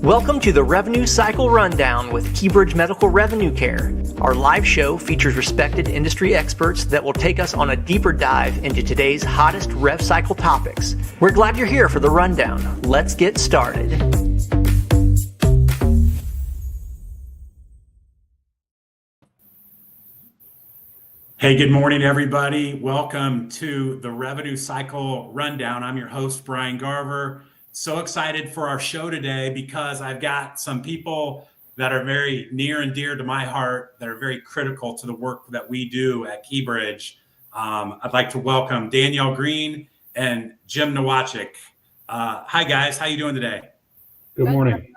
Welcome to the Revenue Cycle Rundown with KeyBridge Medical Revenue Care. Our live show features respected industry experts that will take us on a deeper dive into today's hottest rev cycle topics. We're glad you're here for the rundown. Let's get started. Hey, good morning, everybody. Welcome to the Revenue Cycle Rundown. I'm your host, Brian Garver. So excited for our show today because I've got some people that are very near and dear to my heart that are very critical to the work that we do at KeyBridge. I'd like to welcome Danielle Green and Jim Nowaczyk. Hi, guys. How you doing today? Good morning.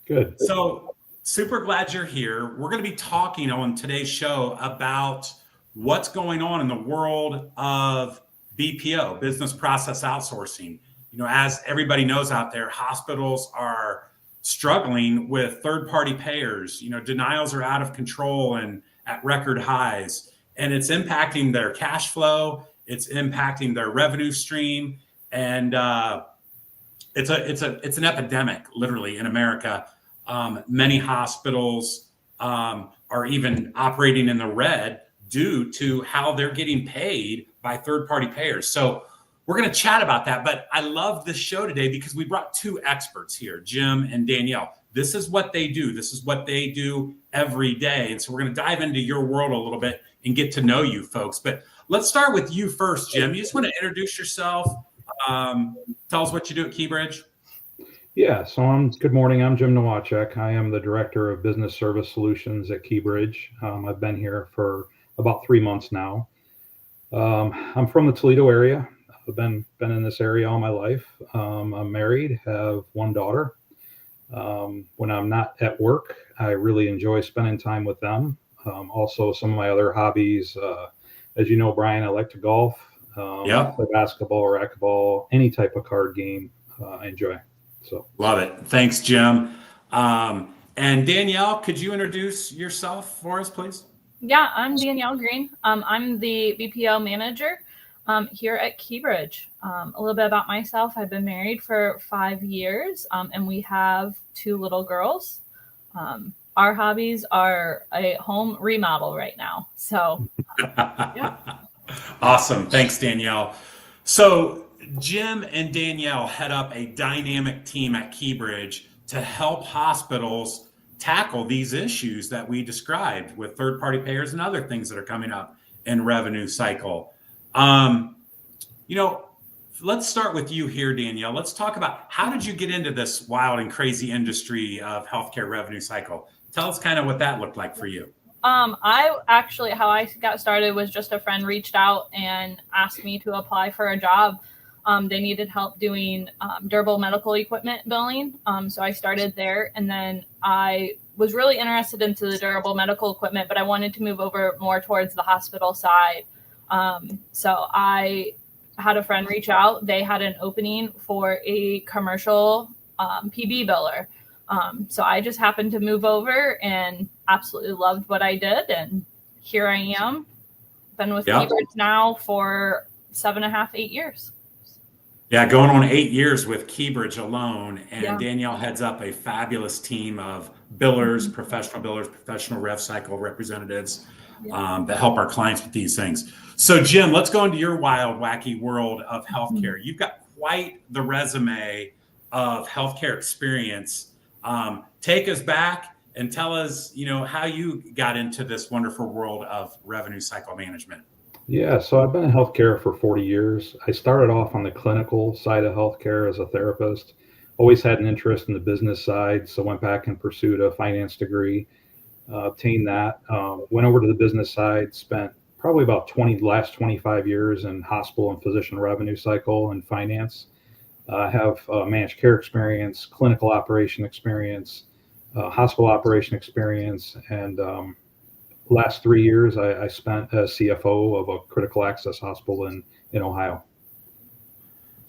Good. So super glad you're here. We're going to be talking on today's show about what's going on in the world of BPO, business process outsourcing. You know, as everybody knows out there, hospitals are struggling with third-party payers. You know, denials are out of control and at record highs, and it's impacting their cash flow. It's impacting their revenue stream, and it's an epidemic, literally, in America. Many hospitals are even operating in the red due to how they're getting paid by third-party payers. So we're going to chat about that, but I love this show today because we brought two experts here, Jim and Danielle. This is what they do. This is what they do every day. And so we're going to dive into your world a little bit and get to know you folks. But let's start with you first, Jim. You just want to introduce yourself. Tell us what you do at KeyBridge. Yeah, so good morning. I'm Jim Nowaczyk. I am the Director of Business Service Solutions at KeyBridge. I've been here for about 3 months now. I'm from the Toledo area. I've been in this area all my life. I'm married, have one daughter. When I'm not at work, I really enjoy spending time with them. Also, some of my other hobbies, as you know, Brian, I like to golf, play basketball, racquetball, any type of card game I enjoy. So love it. Thanks, Jim. And Danielle, could you introduce yourself for us, please? Yeah, I'm Danielle Green. I'm the BPO manager here at KeyBridge. A little bit about myself. I've been married for 5 years, and we have 2 little girls. Our hobbies are a home remodel right now. So, yeah. Awesome. Thanks, Danielle. So Jim and Danielle head up a dynamic team at KeyBridge to help hospitals tackle these issues that we described with third-party payers and other things that are coming up in revenue cycle. You know, let's start with you here, Danielle. Let's talk about how did you get into this wild and crazy industry of healthcare revenue cycle? Tell us kind of what that looked like for you. How I got started was just a friend reached out and asked me to apply for a job. They needed help doing durable medical equipment billing. So I started there, and then I was really interested into the durable medical equipment, but I wanted to move over more towards the hospital side. So I had a friend reach out. They had an opening for a commercial PB biller. So I just happened to move over and absolutely loved what I did. And here I am. Been with KeyBridge now for 7.5, 8 years. Yeah, going on 8 years with KeyBridge alone. And Danielle heads up a fabulous team of billers, professional rev cycle representatives that help our clients with these things. So Jim, let's go into your wild, wacky world of healthcare. You've got quite the resume of healthcare experience. Take us back and tell us, you know, how you got into this wonderful world of revenue cycle management. Yeah, so I've been in healthcare for 40 years. I started off on the clinical side of healthcare as a therapist. Always had an interest in the business side, so went back and pursued a finance degree, obtained that. Went over to the business side, spent probably about last 25 years in hospital and physician revenue cycle and finance. I have managed care experience, clinical operation experience, hospital operation experience, and last 3 years I spent as CFO of a critical access hospital in Ohio.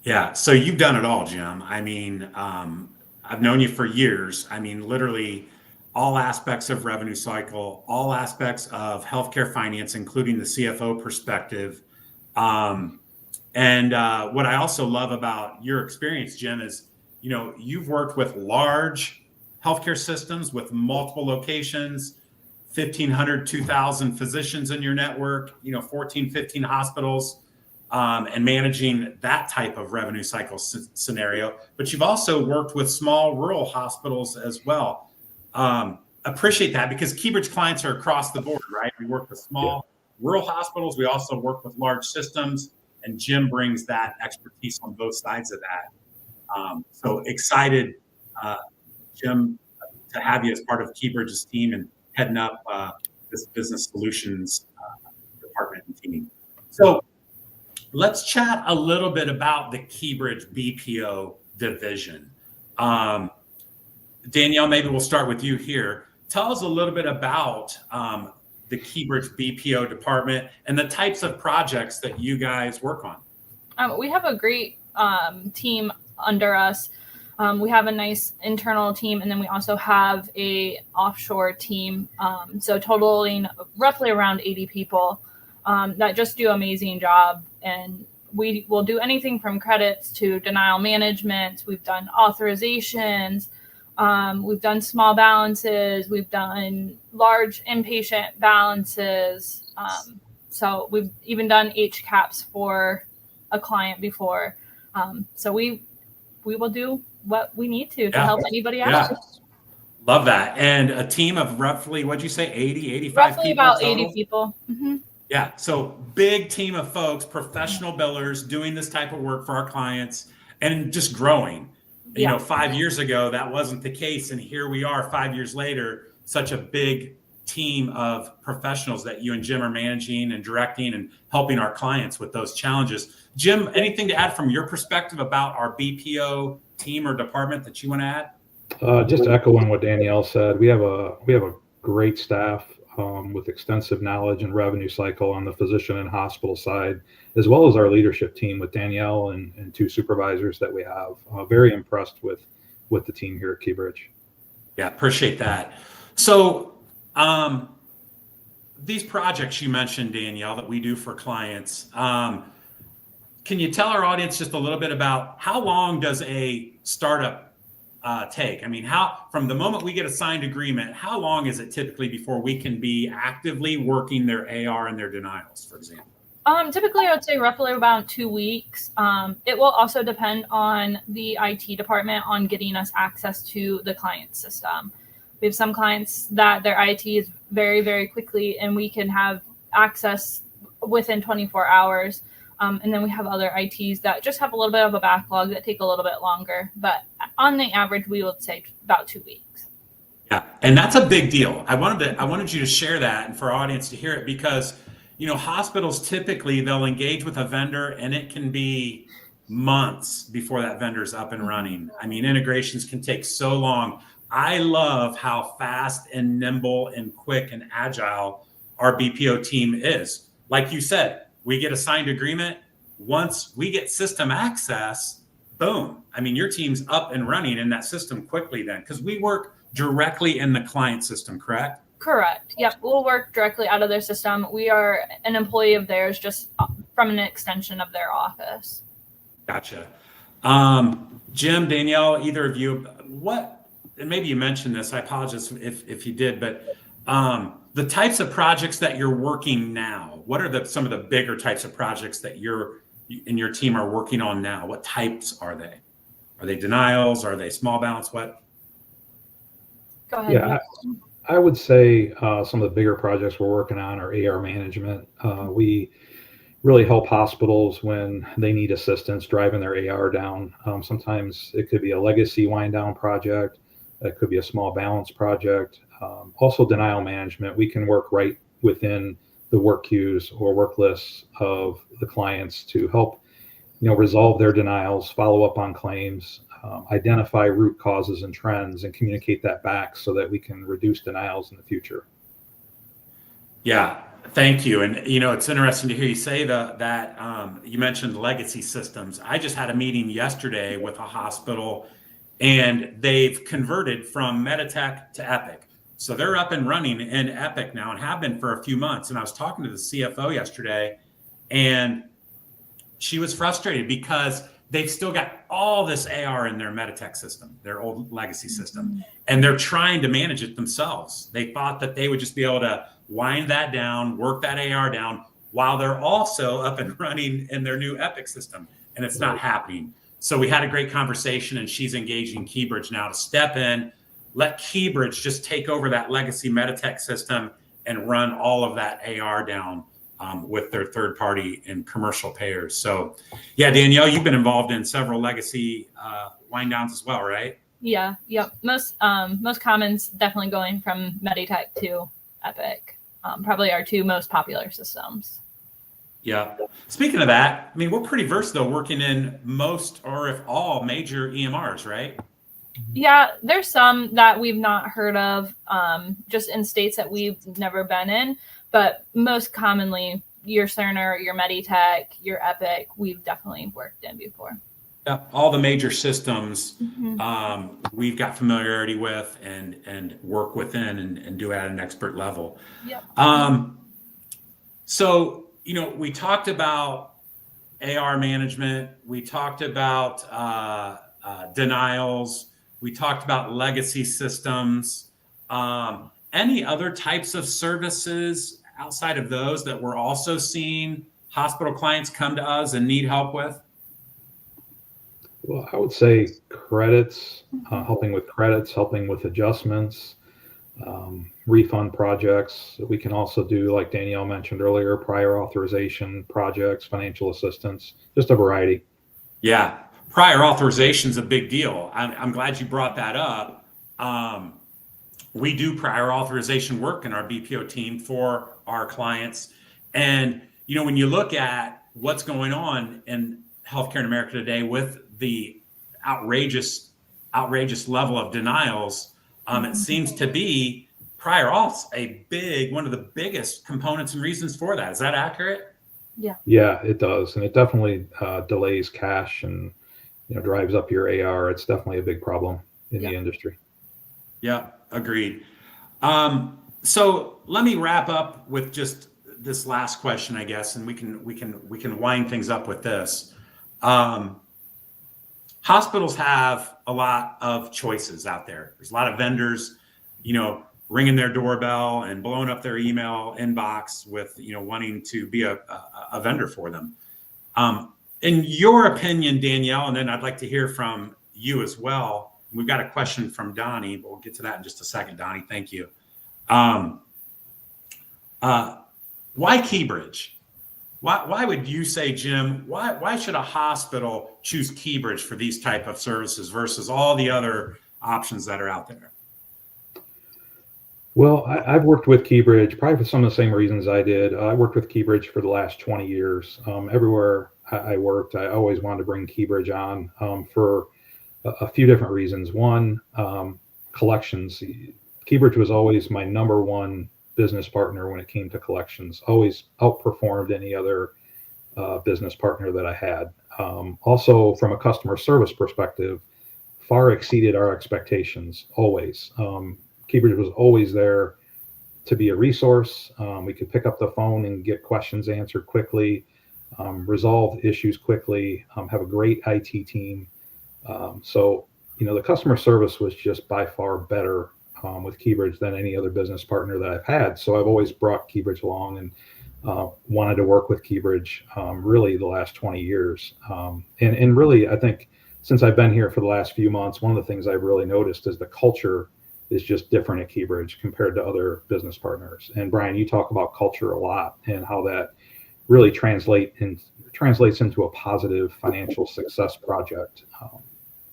Yeah, so you've done it all, Jim. I mean, I've known you for years. I mean, literally all aspects of revenue cycle, all aspects of healthcare finance, including the CFO perspective. And what I also love about your experience, Jim, is you've worked with large healthcare systems with multiple locations, 1,500, 2,000 physicians in your network, 14, 15 hospitals, and managing that type of revenue cycle scenario. But you've also worked with small rural hospitals as well. Appreciate that, because KeyBridge clients are across the board, right? We work with small rural hospitals. We also work with large systems, and Jim brings that expertise on both sides of that. So excited, Jim, to have you as part of KeyBridge's team and heading up this business solutions department and team. So let's chat a little bit about the KeyBridge BPO division. Danielle, maybe we'll start with you here. Tell us a little bit about the KeyBridge BPO department and the types of projects that you guys work on. We have a great team under us. We have a nice internal team, and then we also have a offshore team. So totaling roughly around 80 people that just do an amazing job. And we will do anything from credits to denial management. We've done authorizations. We've done small balances. We've done large inpatient balances. So we've even done HCAPs for a client before. So we will do what we need to help anybody out. Yeah. Love that. And a team of roughly, what'd you say, 80, 85 roughly people about total? 80 people. Mm-hmm. Yeah. So big team of folks, professional billers doing this type of work for our clients and just growing. Yeah. 5 years ago, that wasn't the case. And here we are 5 years later, such a big team of professionals that you and Jim are managing and directing and helping our clients with those challenges. Jim, anything to add from your perspective about our BPO team or department that you want to add? Just echoing what Danielle said, we have a great staff with extensive knowledge and revenue cycle on the physician and hospital side, as well as our leadership team with Danielle and two supervisors that we have. Very impressed with the team here at KeyBridge. Yeah, appreciate that. So these projects you mentioned, Danielle, that we do for clients, can you tell our audience just a little bit about how long does a startup take? I mean, from the moment we get a signed agreement, how long is it typically before we can be actively working their AR and their denials, for example? Typically, I would say roughly about 2 weeks. It will also depend on the IT department on getting us access to the client system. We have some clients that their IT is very, very quickly, and we can have access within 24 hours. And then we have other ITs that just have a little bit of a backlog that take a little bit longer. But on the average, we would say about 2 weeks. Yeah, and that's a big deal. I wanted you to share that and for our audience to hear it, because hospitals typically they'll engage with a vendor and it can be months before that vendor's up and running. I mean, integrations can take so long. I love how fast and nimble and quick and agile our BPO team is. Like you said, we get a signed agreement. Once we get system access, boom. I mean, your team's up and running in that system quickly then, because we work directly in the client system, correct? Correct. Yep. We'll work directly out of their system. We are an employee of theirs, just from an extension of their office. Gotcha. Jim, Danielle, either of you, and maybe you mentioned this, I apologize if you did, but the types of projects that you're working now, what are some of the bigger types of projects that you and your team are working on now? What types are they? Are they denials? Are they small balance? What? Go ahead. Yeah, I would say some of the bigger projects we're working on are AR management. We really help hospitals when they need assistance driving their AR down. Sometimes it could be a legacy wind down project. It could be a small balance project. Also denial management. We can work right within the work queues or work lists of the clients to help, resolve their denials, follow up on claims, identify root causes and trends, and communicate that back so that we can reduce denials in the future. Yeah, thank you. And it's interesting to hear you say that you mentioned legacy systems. I just had a meeting yesterday with a hospital, and they've converted from Meditech to Epic. So they're up and running in Epic now and have been for a few months. And I was talking to the CFO yesterday, and she was frustrated because they've still got all this AR in their Meditech system, their old legacy system, and they're trying to manage it themselves. They thought that they would just be able to wind that down, work that AR down, while they're also up and running in their new Epic system, and it's not happening. So we had a great conversation, and she's engaging KeyBridge now to step in, let KeyBridge just take over that legacy Meditech system and run all of that AR down with their third party and commercial payers. So yeah, Danielle, you've been involved in several legacy wind downs as well, right? Yeah. Yep. Most commons definitely going from Meditech to Epic, probably our two most popular systems. Yeah. Speaking of that, I mean, we're pretty versatile working in most or if all major EMRs, right? Yeah, there's some that we've not heard of, just in states that we've never been in. But most commonly, your Cerner, your Meditech, your Epic, we've definitely worked in before. Yeah, all the major systems we've got familiarity with and work within and do at an expert level. Yep. So, you know, we talked about AR management. We talked about denials. We talked about legacy systems. Any other types of services outside of those that we're also seeing hospital clients come to us and need help with? Well, I would say credits, helping with credits, helping with adjustments, refund projects. We can also do, like Danielle mentioned earlier, prior authorization projects, financial assistance, just a variety. Yeah, prior authorization is a big deal. I'm glad you brought that up. We do prior authorization work in our BPO team for our clients. And, you know, when you look at what's going on in healthcare in America today with the outrageous level of denials, it seems to be prior auths one of the biggest components and reasons for that. Is that accurate? Yeah. Yeah, it does. And it definitely delays cash and, you know, drives up your AR. It's definitely a big problem in the industry. Yeah, agreed. So let me wrap up with just this last question, I guess, and we can wind things up with this. Hospitals have a lot of choices out there. There's a lot of vendors, you know, ringing their doorbell and blowing up their email inbox with, you know, wanting to be a vendor for them. In your opinion, Danielle, and then I'd like to hear from you as well. We've got a question from Donnie, but we'll get to that in just a second. Donnie, thank you. Why KeyBridge? Why would you say, Jim, why should a hospital choose KeyBridge for these type of services versus all the other options that are out there? Well, I've worked with KeyBridge probably for some of the same reasons I did. I worked with KeyBridge for the last 20 years. Everywhere I worked, I always wanted to bring KeyBridge on for a few different reasons. One, collections. KeyBridge was always my number one business partner when it came to collections, always outperformed any other business partner that I had. Also, from a customer service perspective, far exceeded our expectations, always. KeyBridge was always there to be a resource. We could pick up the phone and get questions answered quickly, resolve issues quickly, have a great IT team. So, you know, the customer service was just by far better with KeyBridge than any other business partner that I've had. So I've always brought KeyBridge along and wanted to work with KeyBridge really the last 20 years. And really, I think since I've been here for the last few months, one of the things I've really noticed is the culture is just different at KeyBridge compared to other business partners. And Brian, you talk about culture a lot and how that really translates into a positive financial success project.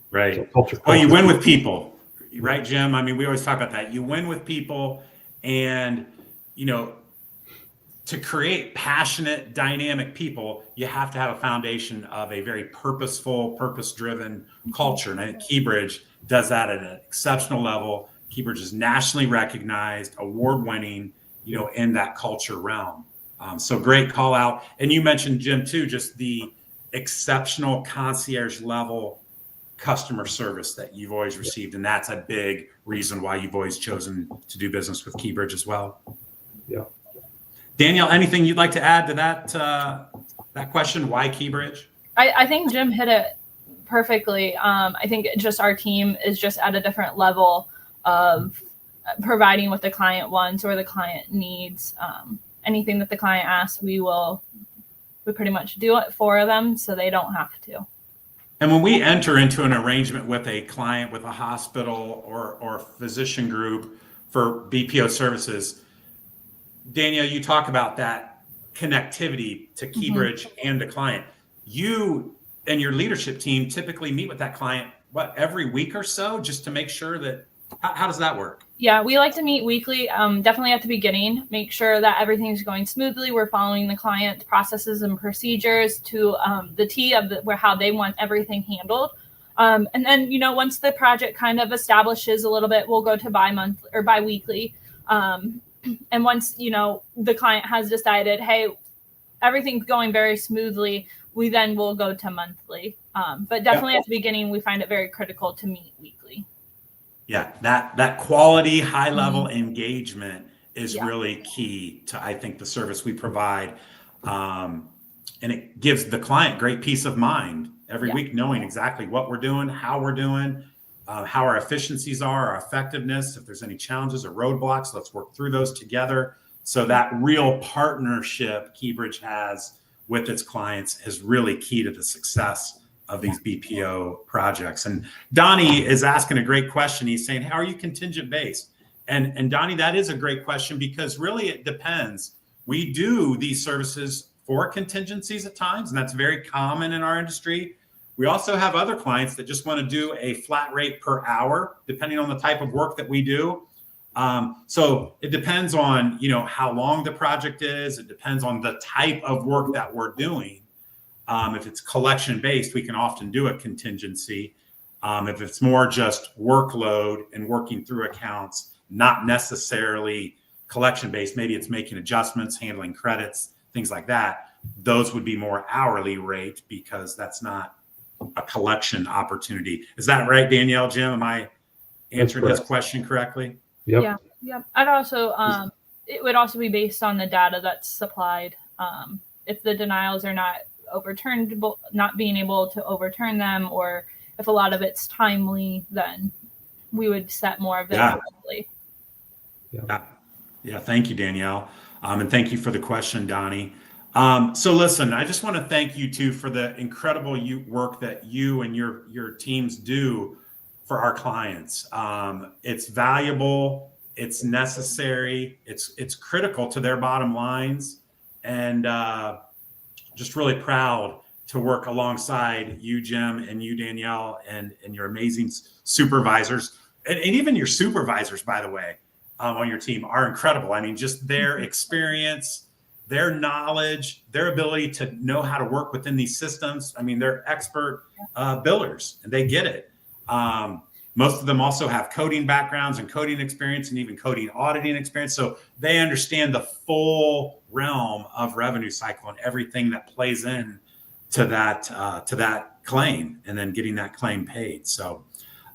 Right. So culture. Well, you win with people, right, Jim? I mean, we always talk about that. You win with people, and, you know, to create passionate, dynamic people, you have to have a foundation of a very purposeful, purpose-driven culture. And I think KeyBridge does that at an exceptional level. KeyBridge is nationally recognized, award-winning, you know, in that culture realm. So great call out. And you mentioned, Jim, too, just the exceptional concierge level customer service that you've always received. And that's a big reason why you've always chosen to do business with KeyBridge as well. Yeah. Danielle, anything you'd like to add to that question? Why KeyBridge? I think Jim hit it perfectly. I think just our team is just at a different level of providing what the client wants or the client needs. Anything that the client asks, we pretty much do it for them so they don't have to. And when we enter into an arrangement with a client, with a hospital or physician group for BPO services, Danielle, you talk about that connectivity to KeyBridge and the client. You and your leadership team typically meet with that client, every week or so, just to make sure that, how does that work? Yeah, we like to meet weekly, definitely at the beginning, make sure that everything's going smoothly. We're following the client's processes and procedures to the T of how they want everything handled. And then, once the project kind of establishes a little bit, we'll go to bi-monthly or bi-weekly. And once, the client has decided, hey, everything's going very smoothly, we then will go to monthly. But definitely at the beginning, we find it very critical to meet weekly. Yeah, that quality, high level engagement is really key to, I think, the service we provide. And it gives the client great peace of mind every week, knowing exactly what we're doing, how we're doing, how our efficiencies are, our effectiveness. If there's any challenges or roadblocks, let's work through those together. So that real partnership KeyBridge has with its clients is really key to the success of these BPO projects. And Donnie is asking a great question. He's saying, how are you contingent based? And Donnie, that is a great question, because really it depends. We do these services for contingencies at times, and that's very common in our industry. We also have other clients that just want to do a flat rate per hour, depending on the type of work that we do. So it depends on, how long the project is. It depends on the type of work that we're doing. If it's collection based, we can often do a contingency. If it's more just workload and working through accounts, not necessarily collection based, maybe it's making adjustments, handling credits, things like that. Those would be more hourly rate, because that's not a collection opportunity. Is that right, Danielle? Jim, am I answering this question correctly? Yep. Yeah. I'd also, it would also be based on the data that's supplied. If the denials are not overturned, not being able to overturn them, or if a lot of it's timely, then we would set more of it hourly. Yeah. Thank you, Danielle. And thank you for the question, Donnie. So listen, I just want to thank you too for the incredible work that you and your teams do for our clients. It's valuable, it's necessary, it's critical to their bottom lines, and just really proud to work alongside you, Jim, and you, Danielle, and your amazing supervisors, and even your supervisors, by the way, on your team are incredible. I mean, just their experience, their knowledge, their ability to know how to work within these systems. I mean, they're expert billers, and they get it. Most of them also have coding backgrounds and coding experience, and even coding auditing experience. So they understand the full realm of revenue cycle and everything that plays in to that claim, and then getting that claim paid. So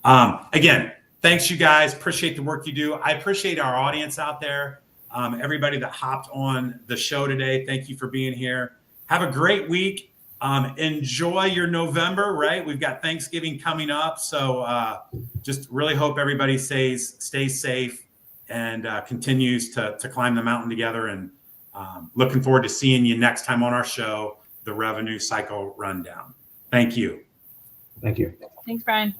again, thanks, you guys. Appreciate the work you do. I appreciate our audience out there. Everybody that hopped on the show today, thank you for being here. Have a great week. Enjoy your November, right? We've got Thanksgiving coming up. So just really hope everybody stays safe and continues to climb the mountain together. And looking forward to seeing you next time on our show, the Revenue Cycle Rundown. Thank you. Thank you. Thanks, Brian.